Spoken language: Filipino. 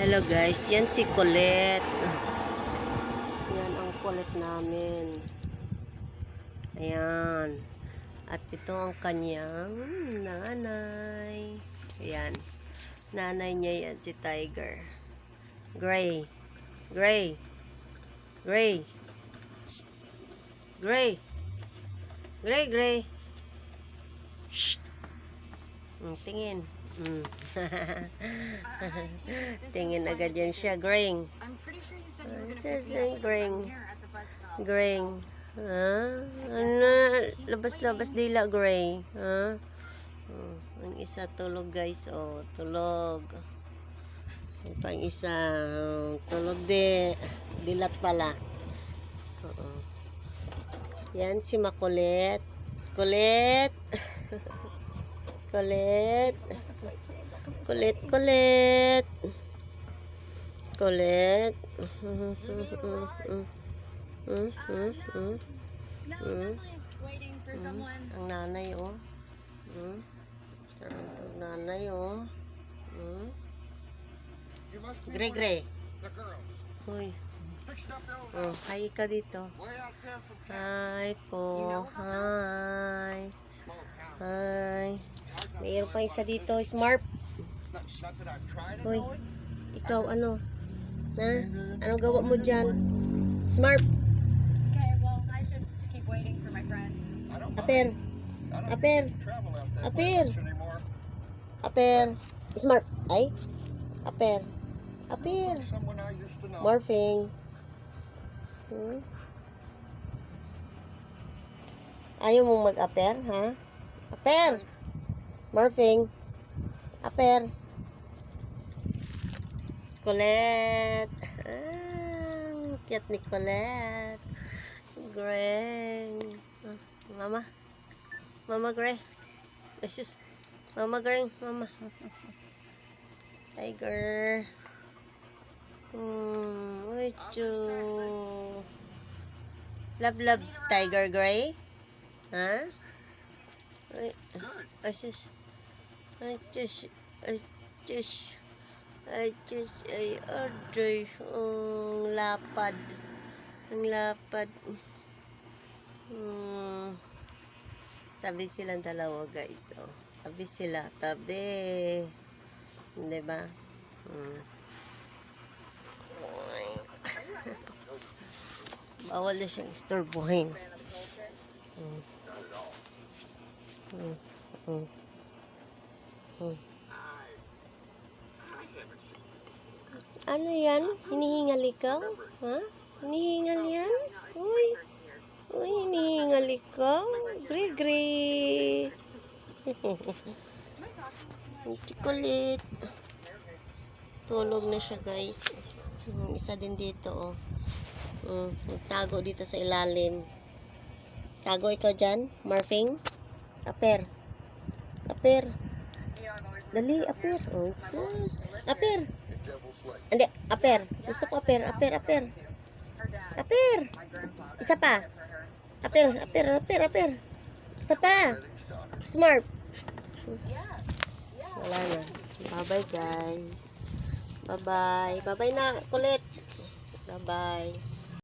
Hello guys, yan si Colette. Yan ang Colette namin. Ayan. At ito ang kanyang nanay. Ayan. Nanay niya yan si Tiger. Gray. Gray. Gray. Shh. Gray. Gray, Gray. Shh. Tingin. Tingin agad yan siya. Graying. Graying. Graying. Ano? Labas-labas dila, Gray. Ang isa tulog, guys. Oh, tulog. Ang pang isa tulog dilat pala. Yan si Makulit. Kulit. Kulit. Kulit, kulit. Kulit. Ang nanay, oh. Ang nanay, oh. Gray, Gray. Uy. Hi ka dito. Hi po. Hi. Hi. Mayroon pa isa dito, Smart. Hoy, ikaw ano? Ha? Anong gawa mo dyan? Smart. Okay, well, I should keep waiting for my friend. Aper. Aper. Aper. Aper. Smart. Ay. Aper. Aper. Morphing. Ayaw mong mag-aper, ha? Aper. Morphing. Aper. Colette. Cute ni Colette. Gray. Mama. Mama Gray. Asus. Mama Gray. Mama. Tiger. Uy, love Tiger Gray. Ha? Ay, asus. Ay, just, ay, order. Ang lapad. Ang lapad. Tabi silang dalawa, guys. Oh, tabi sila. Tabi. Diba? Bawal na siyang istorbohin. Ano yan? Hinihingal ikaw? Ha? Hinihingal yan? Uy. Uy, hinihingal ikaw? Gray. Chocolate. Tulog na siya, guys. Isa din dito, oh. Tago dito sa ilalim. Tago ikaw dyan, Morphing. Aper. Aper. Dali, Aper. Oh, sus. Aper. Hindi, Aper. Gusto ko Aper. Aper. Isa pa. Aper. Isa pa. Smart. Wala na. Bye-bye, guys. Bye-bye. Bye-bye na, Kulit. Bye-bye.